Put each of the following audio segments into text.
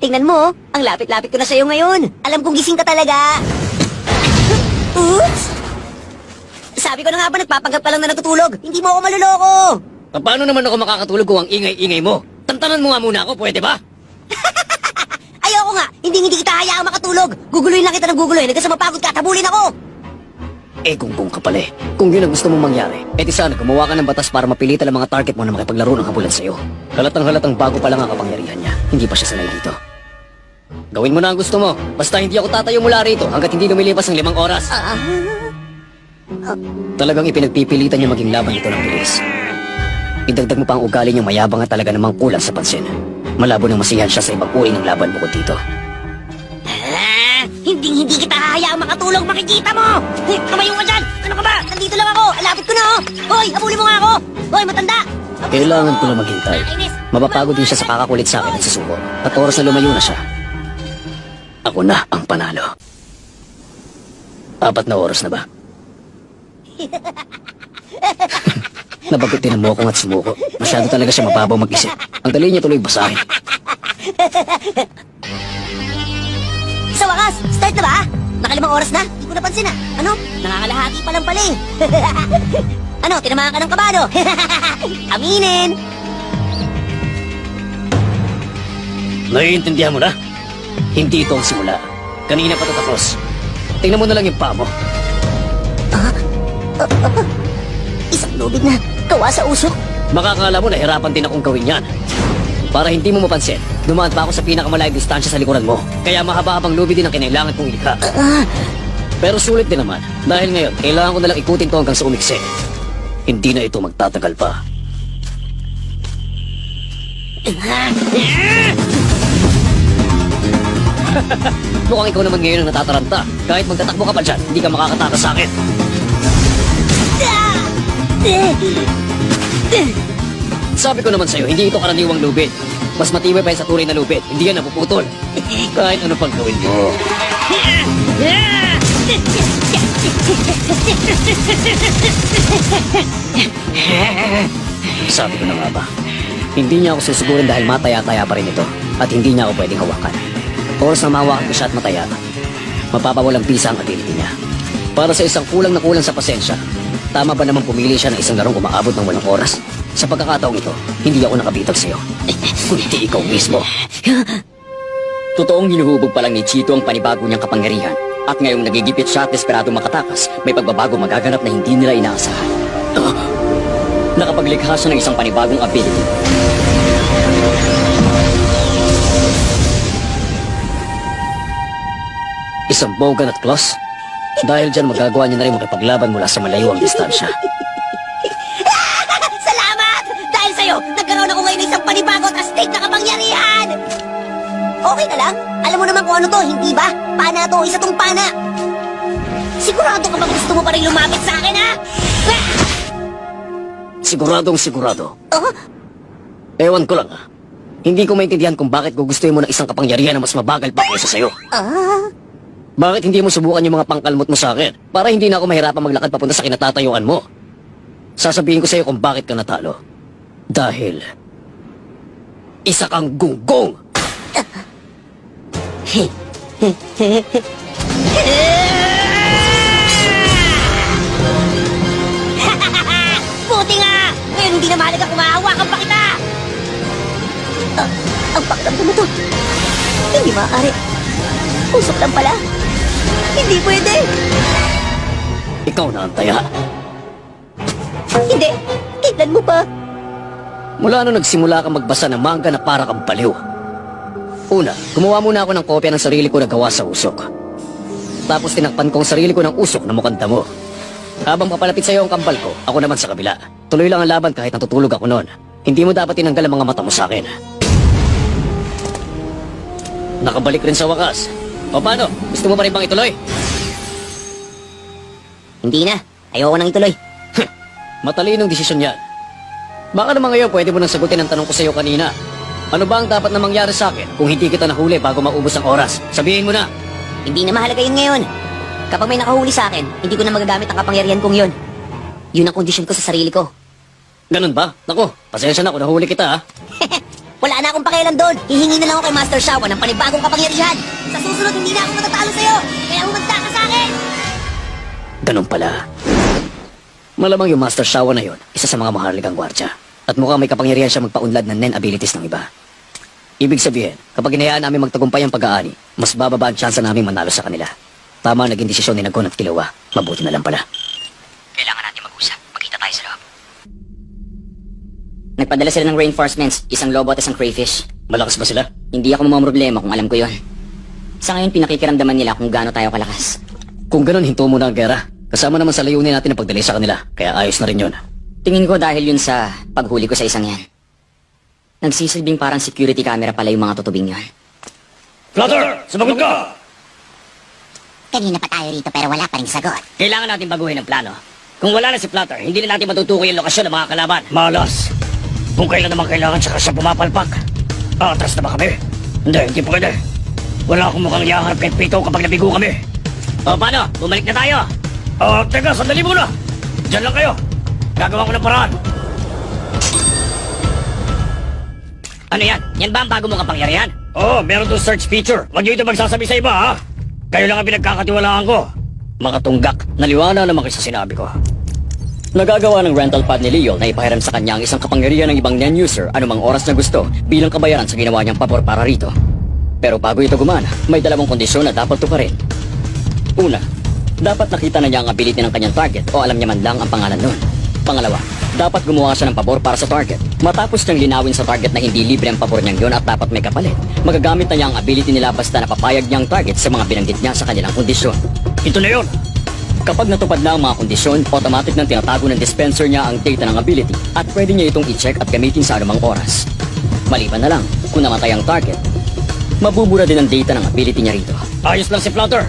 Tingnan mo, ang lapit-lapit ko na sa'yo ngayon. Alam kong gising ka talaga. Oops! Sabi ko na nga ba nagpapanggap ka lang na natutulog? Hindi mo ako maluloko. Paano naman ako makakatulog kung ang ingay-ingay mo? Tantanan mo nga muna ako, pwede ba? Ayoko nga, hindi kita hayaang makatulog. Guguluhin lang kita ng guguluhin hanggang sa mapagod ka, tabulin ako. Eh kung ka pala eh. Kung yun ang gusto mong mangyari, eh di sana gumawa ka ng batas para mapilitan ang mga target mo na makipaglaro ng habulan sa'yo. Halatang bago pa lang ang kapangyarihan niya. Hindi pa siya sanay dito. Gawin mo na ang gusto mo. Basta hindi ako tatayo mula rito hanggat hindi lumilipas ng 5 oras. Talagang ipinagpipilitan niya maging laban ito ng bilis. Idagdag mo pa ang ugali niyang mayabang at talaga namang kulang sa pansin. Malabo nang masiyahan siya sa ibang uri ng laban bukod dito. Hindi kita hayaang makatulog, makikita mo! Tumayo ka dyan! Ano ka ba? Nandito lang ako! Alapit ko na, oh! Hoy, abulin mo nga ako! Hoy, matanda! Kailangan ko lang maghintay. Mapapagod din siya sa kakakulit sa akin at susuko. At oras na lumayo na siya. Ako na ang panalo. 4 na oras na ba? Nabagutin mo akong at sumuko. Masyado talaga siya mababaw mag-isip. Ang dali niya tuloy basahin. Sa wakas, start na ba? Nakalimang oras na? Hindi ko napansin ah. Ano? Nangangalahati pa lang pala eh. Ano, tinamaan ka ng kabado? Aminin! Naiintindihan mo na? Hindi ito ang simula. Kanina pa tatapos. Tingnan mo na lang yung paa mo. Isang lubid na gawa sa usok. Makakala mo nahirapan din akong gawin yan. Para hindi mo mapansin, dumaan pa ako sa pinakamalayang distansya sa likuran mo. Kaya mahaba-habang lubid din ang kinailangan kong ilikha. Pero sulit din naman. Dahil ngayon, kailangan ko nalang ikutin to hanggang sa umiksi. Hindi na ito magtatagal pa. Mukhang ikaw naman ngayon ang natataranta. Kahit magtatakbo ka pa dyan, hindi ka makakatakas sa akin. Sabi ko naman sa'yo, hindi ito karaniwang lubid. Mas matibay pa yan sa tunay na lubid. Hindi yan napuputol. Kahit ano pang gawin mo. Sabi ko na nga ba, hindi niya ako susugurin dahil mataya-taya pa rin ito. At hindi niya ako pwedeng hawakan. Oras na mahawakan ko siya at mataya, mapapawalang bisa ang ability niya. Para sa isang kulang na kulang sa pasensya, tama ba naman pumili siya ng isang larong umaabot ng 8 oras? Sa pagkakataong ito, hindi ako nakabitag sa'yo. Kundi ikaw mismo. Totoong hinuhubog pa lang ni Chito ang panibago niyang kapangyarihan. At ngayong nagigipit siya at desperado makatakas, may pagbabago magaganap na hindi nila inaasahan. Nakapaglikha siya ng isang panibagong ability. Isang bogan at claws. Dahil dyan magagawa niya na rin makipaglaban mula sa malayo ang distansya. Salamat! Dahil sa'yo, nagkaroon ako ngayon ng isang panibago at astig na kapangyarihan! Okay na lang? Alam mo naman kung ano to, hindi ba? Pana to, isa tong pana! Sigurado ka bang gusto mo pa rin lumapit sa akin, ha? Siguradong sigurado. Oh? Ewan ko lang ha. Hindi ko maintindihan kung bakit gugustuhin mo ng isang kapangyarihan na mas mabagal pa kaysa sa'yo. Bakit hindi mo subukan yung mga pangkalmot mo sa akin? Para hindi na ako mahirapan maglakad papunta sa kinatatayuan mo. Sasabihin ko sa'yo kung bakit ka natalo. Dahil isa kang gunggong! Buti nga! Ngayon hindi na mahalaga kung mahahawakan pa kita! Ang pakiramdam na to. Hindi maaari. Usok lang pala. Hindi pwede. Ikaw na ang taya. Hindi. Tignan mo pa. Mula nung nagsimula kang magbasa ng manga na para kang baliw. Una, gumawa muna ako ng kopya ng sarili ko na gawa sa usok. Tapos tinakpan ko ang sarili ko ng usok na mukhang damo. Habang papalapit sa'yo ang kambal ko, ako naman sa kabila. Tuloy lang ang laban kahit natutulog ako noon. Hindi mo dapat tinanggal ang mga mata mo sa akin. Nakabalik rin sa wakas. O paano? Gusto mo pa rin bang ituloy? Hindi na. Ayoko nang ituloy. Matalinong desisyon yan. Baka naman ngayon pwede mo nang sagutin ang tanong ko sa iyo kanina. Ano ba ang dapat na mangyari sa akin kung hindi kita nahuli bago maubos ang oras? Sabihin mo na. Hindi na mahalaga yun ngayon. Kapag may nakahuli sa akin, hindi ko na magagamit ang kapangyarihan kong yun. Yun ang kondisyon ko sa sarili ko. Ganun ba? Naku, pasensya na kung nahuli kita ha. Wala na akong pakialam doon. Hihingi na lang ako kay Master Shawa ng panibagong kapangyarihan. Sa susunod, hindi na ako matatalo sa'yo. Kaya humanda ka sa akin! Ganun pala. Malamang yung Master Shawa na yon, isa sa mga mahalagang gwardya. At mukhang may kapangyarihan siya magpaunlad ng Nen abilities ng iba. Ibig sabihin, kapag hinayaan namin magtagumpay ang pag-aani, mas bababa ang tsansa namin manalo sa kanila. Tama ang naging desisyon ni Nagon at Kilawa. Mabuti na lang pala. Kailangan natin mag-usap. Magkita tayo sa loob. Nagpadala sila ng reinforcements, isang lobo at isang crayfish. Malakas ba sila? Hindi ako mamamroblema kung alam ko yon. Sa ngayon, pinakikiramdaman nila kung gaano tayo kalakas. Kung ganun, hinto muna ang gera. Kasama naman sa layunin natin ang pagdali sa kanila. Kaya ayos na rin yun. Tingin ko dahil yun sa paghuli ko sa isang yan. Nagsisilbing parang security camera pala yung mga tutubing yon. Flutter! Sumagot ka! Kanina pa tayo rito pero wala pa rin sagot. Kailangan natin baguhin ang plano. Kung wala na si Flutter, hindi na natin matutukoy ang lokasyon ng mga kalaban. Malas! Kung kailan naman kailangan saka siya pumapalpak. Atras na ba kami? Hindi pwede. Wala akong mukhang iyaharap kay Pito kapag nabigo kami. O paano? Bumalik na tayo? Teka, sandali muna. Diyan lang kayo. Gagawa ko ng paraan. Ano yan? Yan ba ang bago mong kapangyarihan? Oo, meron doon search feature. Huwag niyo ito magsasabi sa iba, ha? Kayo lang ang pinagkakatiwalaan ko. Makatunggak, naliwana naman kayo sa sinabi ko. Nagagawa ng rental pad ni Leo na ipahiram sa kanya ang isang kapangyarihan ng ibang Nen user anumang oras na gusto bilang kabayaran sa ginawa niyang pabor para rito. Pero bago ito gumana, may dalawang kondisyon na dapat tuparin. Una, dapat nakita na niya ang ability ng kanyang target o alam niya man lang ang pangalan nun. Pangalawa, dapat gumawa siya ng pabor para sa target. Matapos niyang linawin sa target na hindi libre ang pabor niyang yun at dapat may kapalit, magagamit na niya ang ability nila basta napapayag niyang target sa mga binanggit niya sa kanilang kondisyon. Ito na yun! Kapag natupad na ang mga kondisyon, automatic nang tinatago ng dispenser niya ang data ng ability at pwede niya itong i-check at gamitin sa anumang oras. Maliban na lang, kung namatay ang target, mabubura din ang data ng ability niya rito. Ayos lang si Flutter!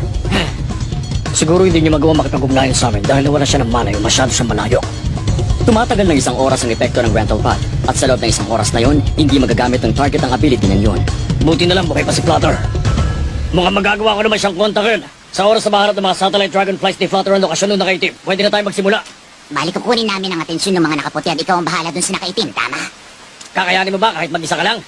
Siguro hindi niya magawa makipag-ugnayan sa amin dahil wala siya ng malayo, masyado siyang malayo. Tumatagal ng isang oras ang epekto ng rental pad at sa loob ng isang oras na yon, hindi magagamit ng target ang ability niyan yun. Buti na lang buhay pa si Flutter. Mukhang magagawa ko naman siyang kontakin. Sa oras na maharap ng mga satellite dragonflies ni Flutter ang lokasyon ng nakaitim, pwede na tayo magsimula. Bali kukunin namin ang atensyon ng mga nakaputi at ikaw ang bahala dun sa nakaitim, tama? Kakayanin mo ba kahit mag-isa ka lang?